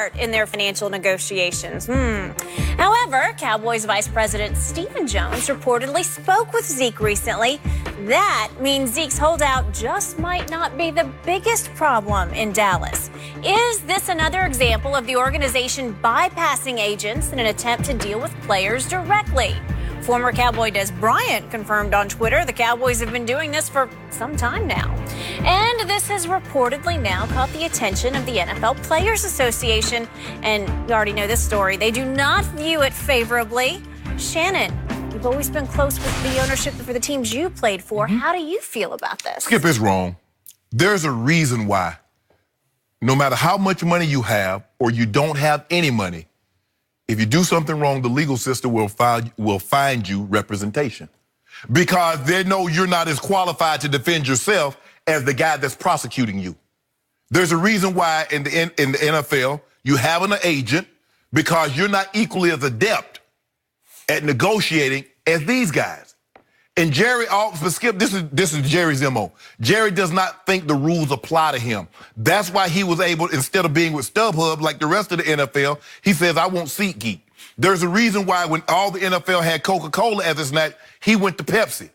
part in their financial negotiations. However, Cowboys Vice President Stephen Jones reportedly spoke with Zeke recently. That means Zeke's holdout just might not be the biggest problem in Dallas. Is this another example of the organization bypassing agents in an attempt to deal with players directly? Former Cowboy Des Bryant confirmed on Twitter the Cowboys have been doing this for some time now. And this has reportedly now caught the attention of the NFL Players Association. And you already know this story. They do not view it favorably. Shannon, you've always been close with the ownership for the teams you played for. How do you feel about this? Skip is wrong. There's a reason why. No matter how much money you have or you don't have any money, if you do something wrong, the legal system will find you representation. Because they know you're not as qualified to defend yourself as the guy that's prosecuting you. There's a reason why in the NFL you have an agent, because you're not equally as adept at negotiating as these guys. And Jerry, but Skip, this is Jerry's MO. Jerry does not think the rules apply to him. That's why he was able, instead of being with StubHub like the rest of the NFL, he says, I want SeatGeek. There's a reason why when all the NFL had Coca-Cola as its snack, he went to Pepsi.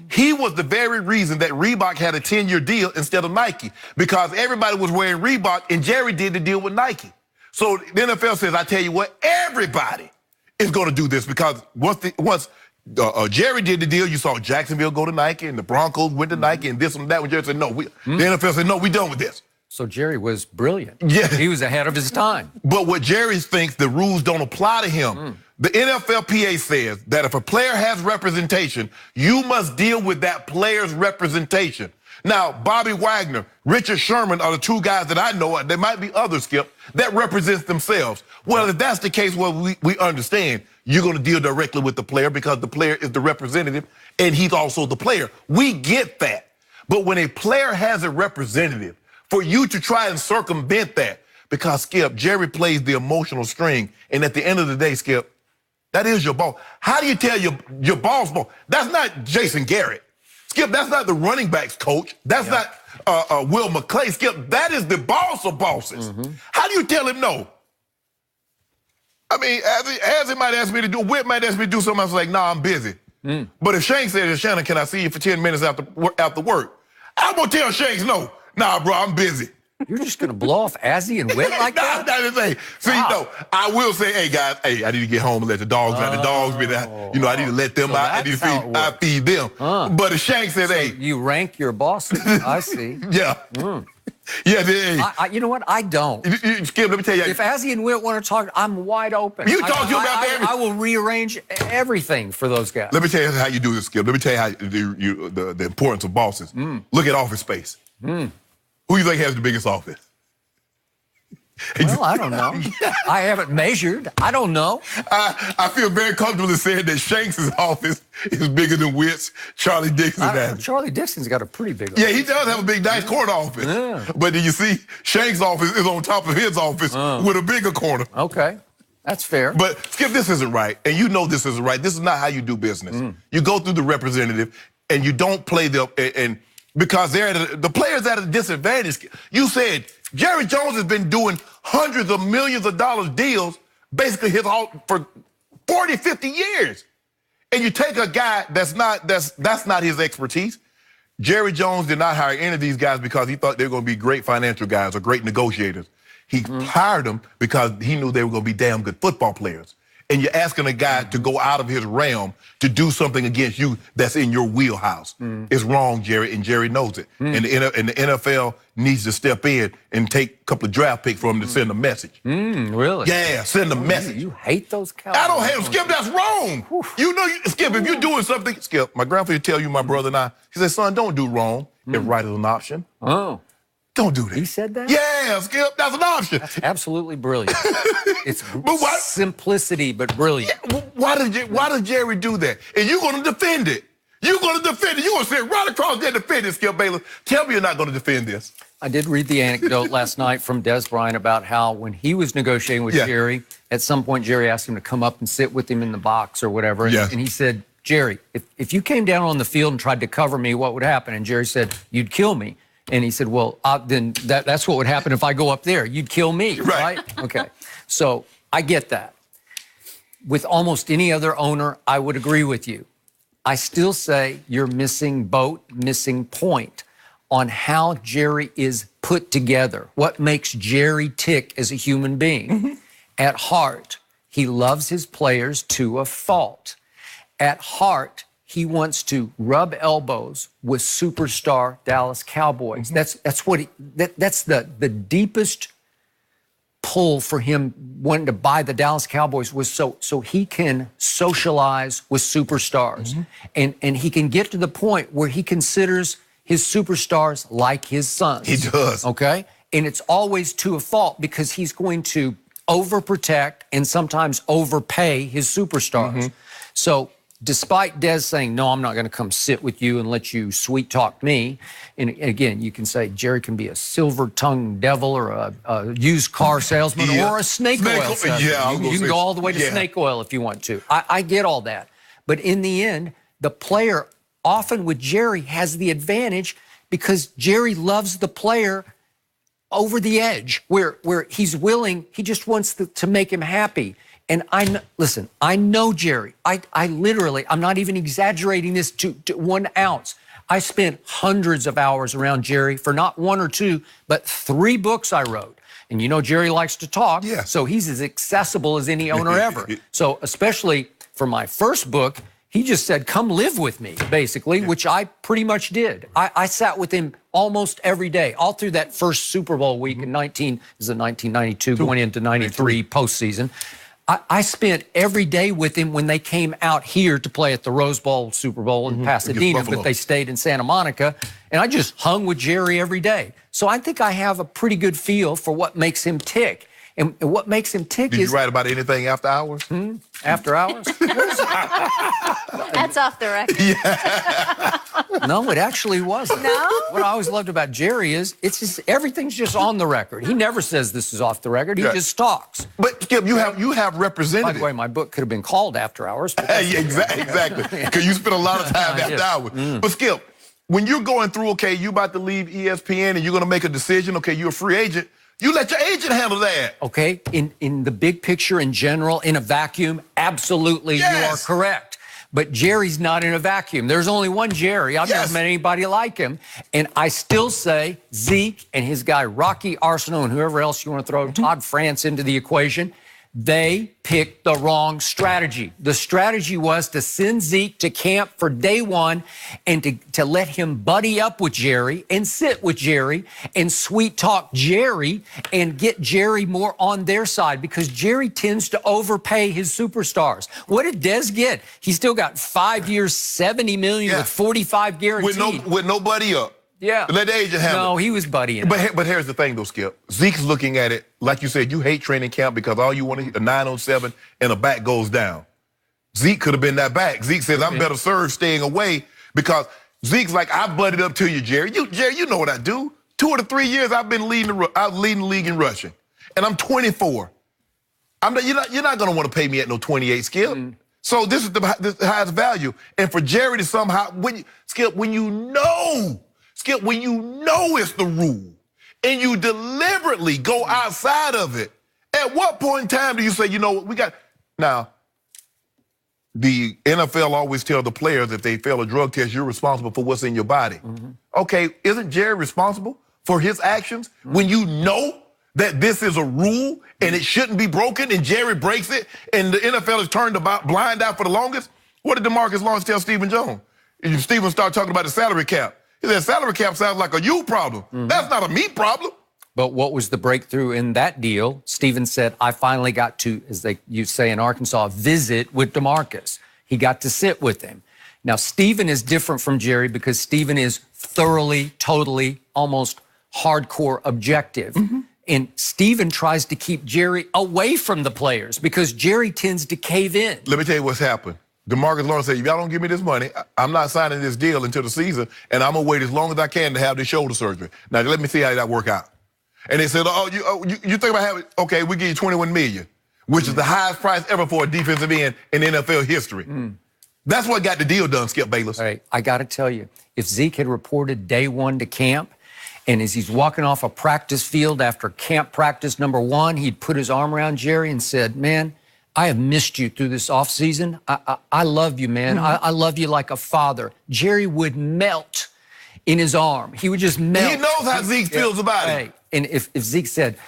He was the very reason that Reebok had a 10-year deal instead of Nike, because everybody was wearing Reebok and Jerry did the deal with Nike. So the NFL says, I tell you what, everybody is going to do this, because once Jerry did the deal, you saw Jacksonville go to Nike and the Broncos went to Nike and this and that. When Jerry said, no, the NFL said, no, we done with this. So Jerry was brilliant. Yeah. He was ahead of his time. But what Jerry thinks, the rules don't apply to him. The NFLPA says that if a player has representation, you must deal with that player's representation. Now, Bobby Wagner, Richard Sherman are the two guys that I know, there might be others, Skip, that represents themselves. Well, if that's the case, well, we understand you're going to deal directly with the player because the player is the representative and he's also the player. We get that. But when a player has a representative, for you to try and circumvent that, because, Skip, Jerry plays the emotional string, and at the end of the day, Skip, that is your boss. How do you tell your boss? That's not Jason Garrett. Skip, that's not the running backs coach. That's not Will McClay. Skip, that is the boss of bosses. How do you tell him no? I mean, as he might ask me to do, Whit might ask me to do something, I was like, nah, I'm busy. But if Shanks says, Shannon, can I see you for 10 minutes after work? I'm going to tell Shanks no. Nah, bro, I'm busy. You're just going to blow off Azzy and Whit like that? See, no, I will say, hey, guys, hey, I need to get home and let the dogs out. The dogs be there. You know, I need to let them out. I need to feed them. But if Shanks says, hey. You rank your bosses. I see. Yeah. Yeah, you know what? I don't. Skip, let me tell you. If Azzy and Whit want to talk, I'm wide open. You talk to you about everything. I will rearrange everything for those guys. Let me tell you how you do this, Skip. Let me tell you how the importance of bosses. Look at office space. Who do you think has the biggest office? Well, I don't know. I haven't measured. I don't know. I feel very comfortable in saying that Shanks' office is bigger than Witt's, Charlie Dixon's. Charlie Dixon's got a pretty big office. Yeah, he does have a big, nice corner office. Yeah. But then you see, Shanks' office is on top of his office with a bigger corner. Okay. That's fair. But, Skip, this isn't right. And you know this isn't right. This is not how you do business. You go through the representative, and you don't play because they're the players at a disadvantage. You said Jerry Jones has been doing hundreds of millions of dollars deals basically for 40, 50 years. And you take a guy that's not his expertise. Jerry Jones did not hire any of these guys because he thought they were going to be great financial guys or great negotiators. He hired them because he knew they were going to be damn good football players. And you're asking a guy to go out of his realm to do something against you that's in your wheelhouse. It's wrong, Jerry, and Jerry knows it. And the NFL needs to step in and take a couple of draft picks for him to send a message. Really? Yeah, send a message. You hate those Cowboys? I don't hate them, Skip. That's wrong. You know, Skip, if you're doing something, Skip, my grandfather tell you, my brother and I, he said, son, don't do wrong if right is an option. Don't do that. He said that? Yeah, Skip, that's an option. That's absolutely brilliant. It's simplicity, but brilliant. Yeah, why does Jerry do that? And you're going to defend it. You're going to defend it. You're going to sit right across there and defend it, Skip Bayless. Tell me you're not going to defend this. I did read the anecdote last night from Des Bryant about how when he was negotiating with Jerry, at some point Jerry asked him to come up and sit with him in the box or whatever. And he said, Jerry, if you came down on the field and tried to cover me, what would happen? And Jerry said, you'd kill me. And he said, well, then that's what would happen if I go up there. You'd kill me, right? Okay. So I get that. With almost any other owner, I would agree with you. I still say you're missing boat, missing point on how Jerry is put together. What makes Jerry tick as a human being? At heart, he loves his players to a fault. At heart, he wants to rub elbows with superstar Dallas Cowboys. That's the deepest pull for him wanting to buy the Dallas Cowboys was so he can socialize with superstars. And he can get to the point where he considers his superstars like his sons. He does. Okay? And it's always to a fault because he's going to overprotect and sometimes overpay his superstars. So despite Des saying, no, I'm not going to come sit with you and let you sweet talk me. And again, you can say Jerry can be a silver-tongued devil or a used car salesman or a snake oil salesman. You can go all the way to snake oil if you want to. I get all that. But in the end, the player often with Jerry has the advantage because Jerry loves the player over the edge where he's willing, he just wants to make him happy. And listen, I know Jerry. I literally, I'm not even exaggerating this to 1 ounce. I spent hundreds of hours around Jerry for not 1 or 2, but 3 books I wrote. And you know Jerry likes to talk, so he's as accessible as any owner ever. So especially for my first book, he just said, come live with me, basically, which I pretty much did. I sat with him almost every day, all through that first Super Bowl week in 1992, going into 93 postseason. I spent every day with him when they came out here to play at the Rose Bowl, Super Bowl in Pasadena, but they stayed in Santa Monica. And I just hung with Jerry every day. So I think I have a pretty good feel for what makes him tick. And what makes him tick is... Did you write about anything after hours? After hours? That's off the record. No, it actually wasn't. No? What I always loved about Jerry is everything's just on the record. He never says this is off the record. He just talks. But Skip, you have representatives. By the way, my book could have been called After Hours. Exactly. Because you spent a lot of time after hours. But Skip, when you're going through, okay, you about to leave ESPN and you're going to make a decision, okay, you're a free agent, you let your agent handle that. Okay, in the big picture in general, in a vacuum, absolutely you are correct. But Jerry's not in a vacuum. There's only one Jerry. I've never met anybody like him. And I still say Zeke and his guy Rocky Arsenault and whoever else you want to throw, Todd France into the equation, they picked the wrong strategy. The strategy was to send Zeke to camp for day 1 and to let him buddy up with Jerry and sit with Jerry and sweet talk Jerry and get Jerry more on their side because Jerry tends to overpay his superstars. What did Des get? He still got 5 years, $70 million with 45 guaranteed. With nobody up. Yeah. Let the agent handle it. No, he was buddying. But here's the thing, though, Skip. Zeke's looking at it, like you said, you hate training camp because all you want to hit a 907 and a back goes down. Zeke could have been that back. Zeke says, I'm better served staying away because Zeke's like, I buddied up to you, Jerry. Jerry, you know what I do. 2 or 3 years I've been leading the league in rushing, and I'm 24. You're not going to want to pay me at no 28, Skip. So this is the highest value. And for Jerry to somehow, Skip, when you know it's the rule and you deliberately go outside of it, at what point in time do you say, you know what, we got... Now, the NFL always tell the players if they fail a drug test, you're responsible for what's in your body. Okay, isn't Jerry responsible for his actions when you know that this is a rule and it shouldn't be broken and Jerry breaks it and the NFL has turned the blind eye for the longest? What did DeMarcus Lawrence tell Stephen Jones? And Stephen started talking about the salary cap. He said, salary cap sounds like a you problem. That's not a me problem. But what was the breakthrough in that deal? Stephen said, I finally got to, as you say in Arkansas, visit with DeMarcus. He got to sit with him. Now, Stephen is different from Jerry because Stephen is thoroughly, totally, almost hardcore objective. And Stephen tries to keep Jerry away from the players because Jerry tends to cave in. Let me tell you what's happened. DeMarcus Lawrence said, if y'all don't give me this money, I'm not signing this deal until the season, and I'm going to wait as long as I can to have this shoulder surgery. Now, let me see how that work out. And they said, you think about having, okay, we give you $21 million, which is the highest price ever for a defensive end in NFL history. That's what got the deal done, Skip Bayless. All right, I got to tell you, if Zeke had reported day 1 to camp And as he's walking off a practice field after camp practice number 1, he'd put his arm around Jerry and said, man, I have missed you through this offseason. I love you, man. I love you like a father. Jerry would melt in his arm. He would just melt. He knows how Zeke feels about it. And if Zeke said,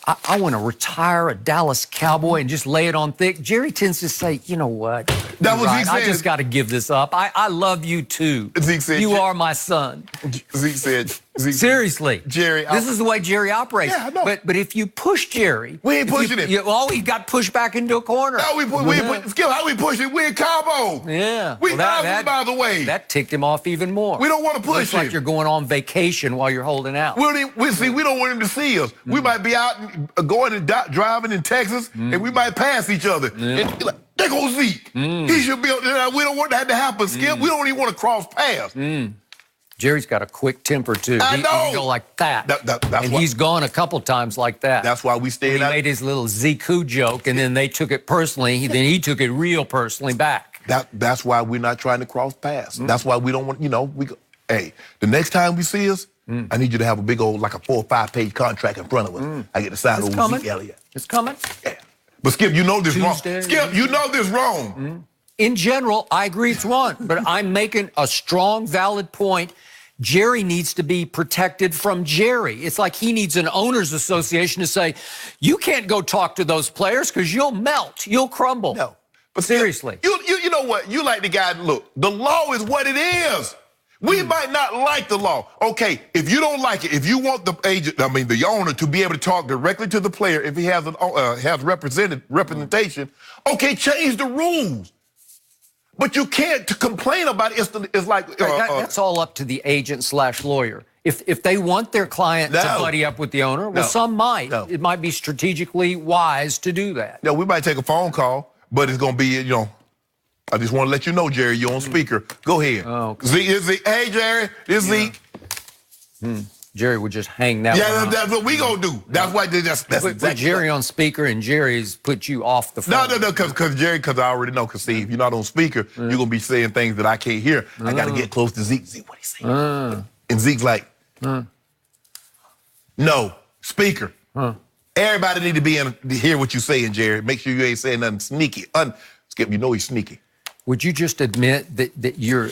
I want to retire a Dallas Cowboy and just lay it on thick, Jerry tends to say, you know what? That was Zeke said. I just got to give this up. I love you too. Zeke said, you are my son. Zeke said, seriously, Jerry. This is the way Jerry operates. Yeah, I know. But if you push Jerry, we ain't pushing him. He got pushed back into a corner. No, Skip, how we push it? We in Cabo. Yeah. We thousands miles away. That ticked him off even more. We don't want to push him. Like you're going on vacation while you're holding out. We don't want him to see us. We might be out and going and driving in Texas, and we might pass each other. And like, there goes Zeke. He should be. We don't want that to happen, Skip. We don't even want to cross paths. Jerry's got a quick temper too. I know. He can go like that. That's he's gone a couple times like that. That's why we stayed out. He made his little Zeke joke, and then they took it personally. Then he took it real personally back. That's why we're not trying to cross paths. That's why we don't want. Hey, the next time we see us, I need you to have a big old, like a 4 or 5 page contract in front of us. I get to sign over Zeke Elliott. It's coming. Yeah. But Skip, you know this Tuesday. wrong. Skip, you know this wrong. In general, I agree it's wrong, but I'm making a strong, valid point. Jerry needs to be protected from Jerry. It's like he needs an owners association to say, you can't go talk to those players because you'll melt, you'll crumble. No, but seriously. You know what? You like the guy, look, the law is what it is. We might not like the law. Okay, if you don't like it, if you want the owner to be able to talk directly to the player if he has representation, okay, change the rules. But you can't complain about it. It's like that's all up to the agent/lawyer. If they want their client to buddy up with the owner, well, some might. It might be strategically wise to do that. No, we might take a phone call, but it's gonna be, I just want to let you know, Jerry, you're on speaker. Go ahead. Oh, okay. Zeke, hey, Jerry, this is Zeke. Jerry would just hang that one that's what we gonna do. That's why put Jerry on speaker, and Jerry's put you off the phone. No, because I already know. Because see, if you're not on speaker, you're gonna be saying things that I can't hear. I gotta get close to Zeke. Zeke, what he saying? And Zeke's like, no, speaker. Everybody need to be in to hear what you're saying, Jerry. Make sure you ain't saying nothing sneaky. Skip, you know he's sneaky. Would you just admit that you're